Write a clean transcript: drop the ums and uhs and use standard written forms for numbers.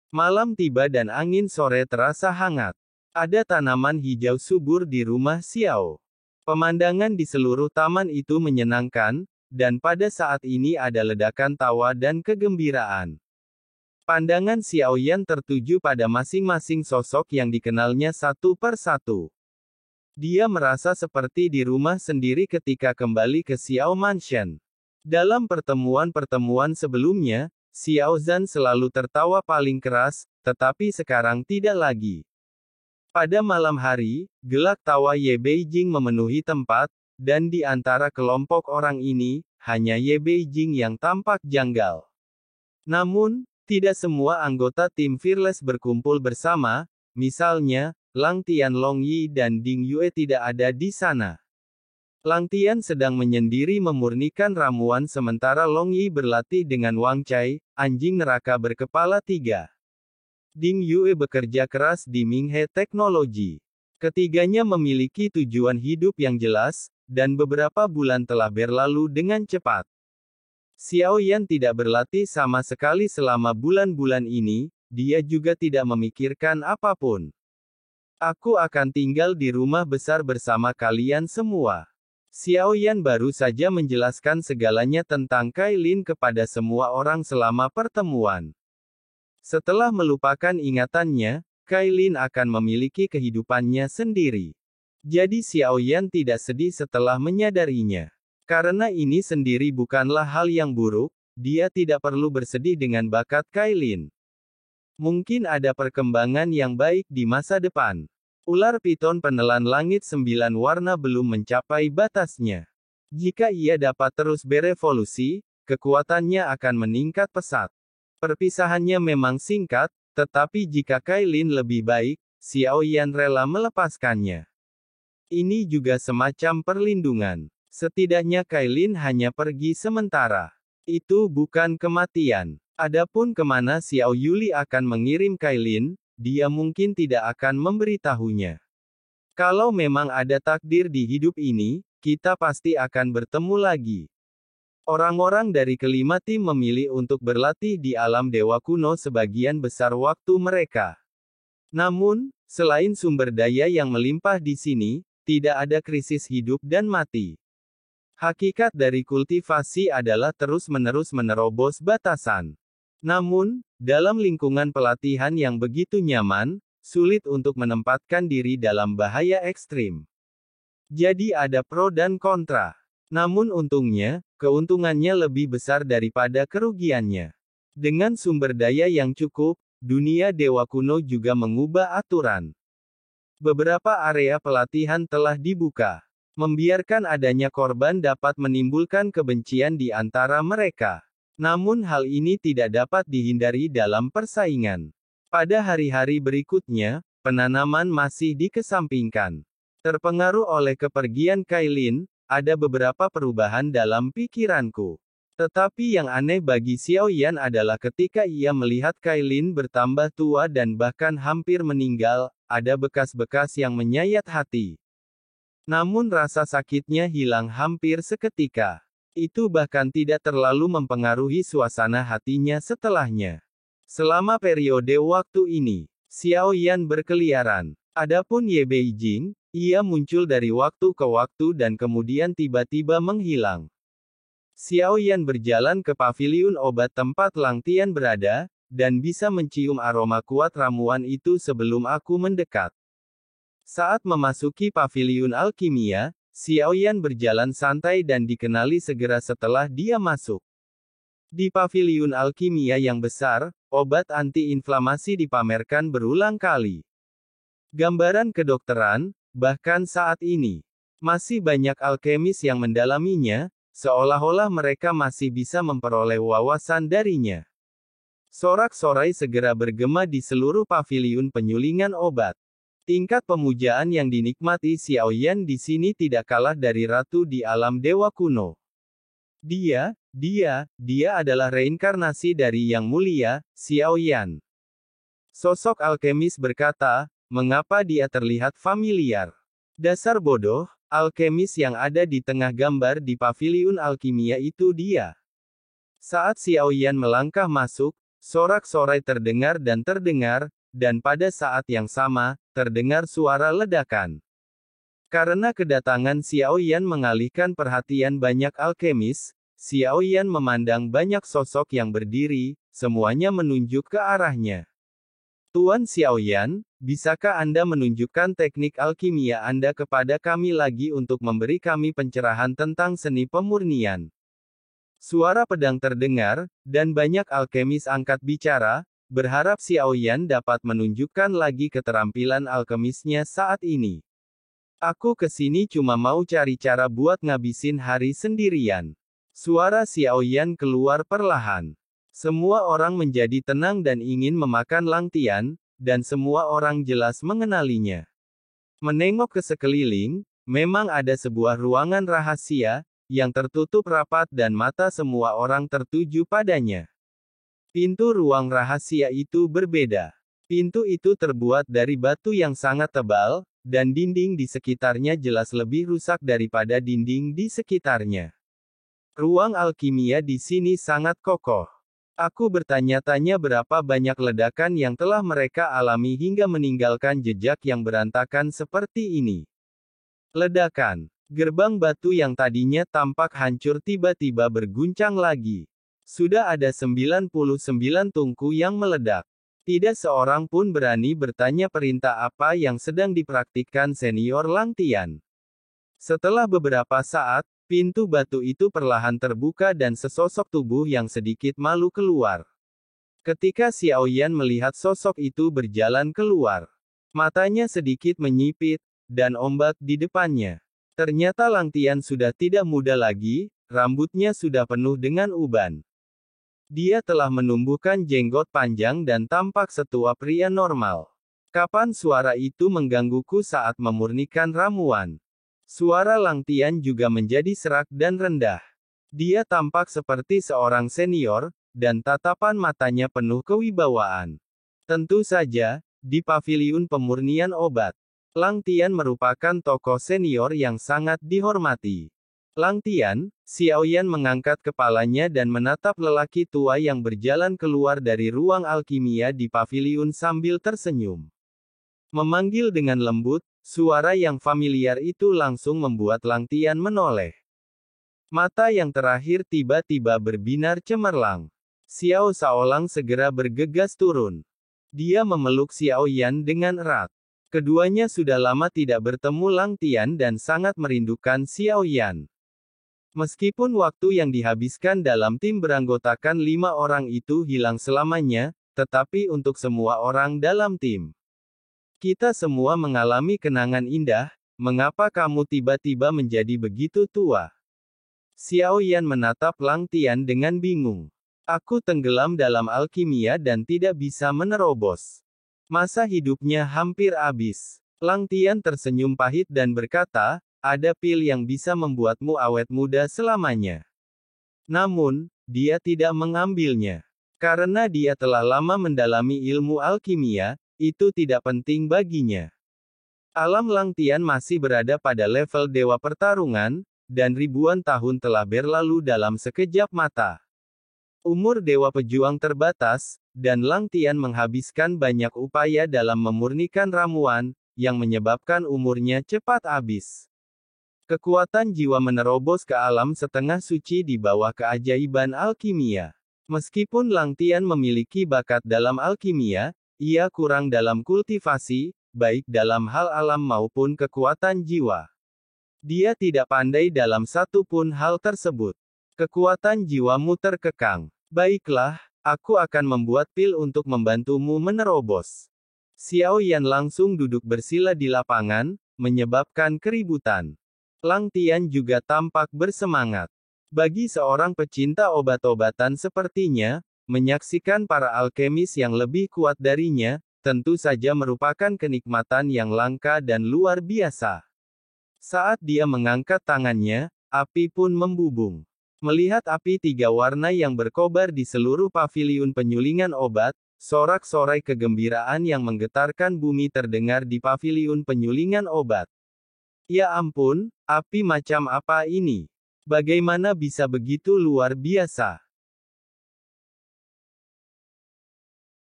Malam tiba dan angin sore terasa hangat. Ada tanaman hijau subur di rumah Xiao. Pemandangan di seluruh taman itu menyenangkan, dan pada saat ini ada ledakan tawa dan kegembiraan. Pandangan Xiao Yan tertuju pada masing-masing sosok yang dikenalnya satu per satu. Dia merasa seperti di rumah sendiri ketika kembali ke Xiao Mansion. Dalam pertemuan-pertemuan sebelumnya, Xiao Zhan selalu tertawa paling keras, tetapi sekarang tidak lagi. Pada malam hari, gelak tawa Ye Beijing memenuhi tempat, dan di antara kelompok orang ini, hanya Ye Beijing yang tampak janggal. Namun, tidak semua anggota tim Fearless berkumpul bersama, misalnya, Lang Tian Long Yi dan Ding Yue tidak ada di sana. Lang Tian sedang menyendiri memurnikan ramuan sementara Long Yi berlatih dengan Wang Cai, anjing neraka berkepala 3. Ding Yue bekerja keras di Minghe Teknologi. Ketiganya memiliki tujuan hidup yang jelas, dan beberapa bulan telah berlalu dengan cepat. Xiao Yan tidak berlatih sama sekali selama bulan-bulan ini, dia juga tidak memikirkan apapun. Aku akan tinggal di rumah besar bersama kalian semua. Xiao Yan baru saja menjelaskan segalanya tentang Kai Lin kepada semua orang selama pertemuan. Setelah melupakan ingatannya, Kai Lin akan memiliki kehidupannya sendiri. Jadi Xiao Yan tidak sedih setelah menyadarinya. Karena ini sendiri bukanlah hal yang buruk, dia tidak perlu bersedih dengan bakat Kai Lin. Mungkin ada perkembangan yang baik di masa depan. Ular piton penelan langit 9 warna belum mencapai batasnya. Jika ia dapat terus berevolusi, kekuatannya akan meningkat pesat. Perpisahannya memang singkat, tetapi jika Kai Lin lebih baik, Xiao Yan rela melepaskannya. Ini juga semacam perlindungan. Setidaknya Kai Lin hanya pergi sementara. Itu bukan kematian. Adapun kemana Xiao Yuli akan mengirim Kai Lin, dia mungkin tidak akan memberitahunya. Kalau memang ada takdir di hidup ini, kita pasti akan bertemu lagi. Orang-orang dari kelima tim memilih untuk berlatih di alam dewa kuno sebagian besar waktu mereka. Namun, selain sumber daya yang melimpah di sini, tidak ada krisis hidup dan mati. Hakikat dari kultivasi adalah terus-menerus menerobos batasan. Namun, dalam lingkungan pelatihan yang begitu nyaman, sulit untuk menempatkan diri dalam bahaya ekstrim. Jadi ada pro dan kontra. Namun untungnya, keuntungannya lebih besar daripada kerugiannya. Dengan sumber daya yang cukup, dunia dewa kuno juga mengubah aturan. Beberapa area pelatihan telah dibuka. Membiarkan adanya korban dapat menimbulkan kebencian di antara mereka. Namun hal ini tidak dapat dihindari dalam persaingan. Pada hari-hari berikutnya, penanaman masih dikesampingkan. Terpengaruh oleh kepergian Kai Lin, ada beberapa perubahan dalam pikiranku. Tetapi yang aneh bagi Xiao Yan adalah ketika ia melihat Kai Lin bertambah tua dan bahkan hampir meninggal, ada bekas-bekas yang menyayat hati. Namun rasa sakitnya hilang hampir seketika. Itu bahkan tidak terlalu mempengaruhi suasana hatinya setelahnya. Selama periode waktu ini, Xiao Yan berkeliaran. Adapun Ye Beijing, ia muncul dari waktu ke waktu dan kemudian tiba-tiba menghilang. Xiao Yan berjalan ke paviliun obat tempat Lang Tian berada, dan bisa mencium aroma kuat ramuan itu sebelum aku mendekat. Saat memasuki paviliun alkimia, Xiao Yan berjalan santai dan dikenali segera setelah dia masuk. Di paviliun alkimia yang besar, obat anti-inflamasi dipamerkan berulang kali. Gambaran kedokteran, bahkan saat ini, masih banyak alkemis yang mendalaminya, seolah-olah mereka masih bisa memperoleh wawasan darinya. Sorak-sorai segera bergema di seluruh paviliun penyulingan obat. Tingkat pemujaan yang dinikmati Xiao Yan di sini tidak kalah dari ratu di alam dewa kuno. Dia adalah reinkarnasi dari Yang Mulia, Xiao Yan. Sosok alkemis berkata, mengapa dia terlihat familiar? Dasar bodoh, alkemis yang ada di tengah gambar di paviliun alkimia itu dia. Saat Xiao Yan melangkah masuk, Sorak-sorai terdengar, dan pada saat yang sama, terdengar suara ledakan. Karena kedatangan Xiao Yan mengalihkan perhatian banyak alkemis, Xiao Yan memandang banyak sosok yang berdiri, semuanya menunjuk ke arahnya. Tuan Xiao Yan, bisakah Anda menunjukkan teknik alkimia Anda kepada kami lagi untuk memberi kami pencerahan tentang seni pemurnian? Suara pedang terdengar, dan banyak alkemis angkat bicara, berharap Xiao Yan dapat menunjukkan lagi keterampilan alkemisnya saat ini. Aku kesini cuma mau cari cara buat ngabisin hari sendirian. Suara Xiao Yan keluar perlahan. Semua orang menjadi tenang dan ingin memakan Lang Tian, dan semua orang jelas mengenalinya. Menengok ke sekeliling, memang ada sebuah ruangan rahasia, yang tertutup rapat dan mata semua orang tertuju padanya. Pintu ruang rahasia itu berbeda. Pintu itu terbuat dari batu yang sangat tebal, dan dinding di sekitarnya jelas lebih rusak daripada dinding di sekitarnya. Ruang alkimia di sini sangat kokoh. Aku bertanya-tanya berapa banyak ledakan yang telah mereka alami hingga meninggalkan jejak yang berantakan seperti ini. Ledakan. Gerbang batu yang tadinya tampak hancur tiba-tiba berguncang lagi. Sudah ada 99 tungku yang meledak. Tidak seorang pun berani bertanya perintah apa yang sedang dipraktikkan senior Lang Tian. Setelah beberapa saat, pintu batu itu perlahan terbuka dan sesosok tubuh yang sedikit malu keluar. Ketika Xiao Yan melihat sosok itu berjalan keluar, matanya sedikit menyipit, dan ombak di depannya. Ternyata Lang Tian sudah tidak muda lagi, rambutnya sudah penuh dengan uban. Dia telah menumbuhkan jenggot panjang dan tampak setua pria normal. Kapan suara itu menggangguku saat memurnikan ramuan? Suara Lang Tian juga menjadi serak dan rendah. Dia tampak seperti seorang senior, dan tatapan matanya penuh kewibawaan. Tentu saja, di paviliun pemurnian obat, Lang Tian merupakan tokoh senior yang sangat dihormati. Lang Tian, Xiao Yan mengangkat kepalanya dan menatap lelaki tua yang berjalan keluar dari ruang alkimia di paviliun sambil tersenyum. Memanggil dengan lembut, suara yang familiar itu langsung membuat Lang Tian menoleh. Mata yang terakhir tiba-tiba berbinar cemerlang. Xiao Shaolang segera bergegas turun. Dia memeluk Xiao Yan dengan erat. Keduanya sudah lama tidak bertemu Lang Tian dan sangat merindukan Xiao Yan. Meskipun waktu yang dihabiskan dalam tim beranggotakan 5 orang itu hilang selamanya, tetapi untuk semua orang dalam tim, kita semua mengalami kenangan indah. Mengapa kamu tiba-tiba menjadi begitu tua? Xiao Yan menatap Lang Tian dengan bingung. Aku tenggelam dalam alkimia dan tidak bisa menerobos. Masa hidupnya hampir habis. Lang Tian tersenyum pahit dan berkata, ada pil yang bisa membuatmu awet muda selamanya. Namun, dia tidak mengambilnya. Karena dia telah lama mendalami ilmu alkimia, itu tidak penting baginya. Alam Lang Tian masih berada pada level dewa pertarungan, dan ribuan tahun telah berlalu dalam sekejap mata. Umur dewa pejuang terbatas, dan Lang Tian menghabiskan banyak upaya dalam memurnikan ramuan, yang menyebabkan umurnya cepat habis. Kekuatan jiwa menerobos ke alam setengah suci di bawah keajaiban alkimia. Meskipun Lang Tian memiliki bakat dalam alkimia, ia kurang dalam kultivasi, baik dalam hal alam maupun kekuatan jiwa. Dia tidak pandai dalam satu pun hal tersebut. Kekuatan jiwamu terkekang. Baiklah, aku akan membuat pil untuk membantumu menerobos. Xiao Yan langsung duduk bersila di lapangan, menyebabkan keributan. Lang Tian juga tampak bersemangat. Bagi seorang pecinta obat-obatan sepertinya, menyaksikan para alkemis yang lebih kuat darinya, tentu saja merupakan kenikmatan yang langka dan luar biasa. Saat dia mengangkat tangannya, api pun membubung. Melihat api 3 warna yang berkobar di seluruh paviliun penyulingan obat, sorak-sorai kegembiraan yang menggetarkan bumi terdengar di paviliun penyulingan obat. Ya ampun, api macam apa ini? Bagaimana bisa begitu luar biasa?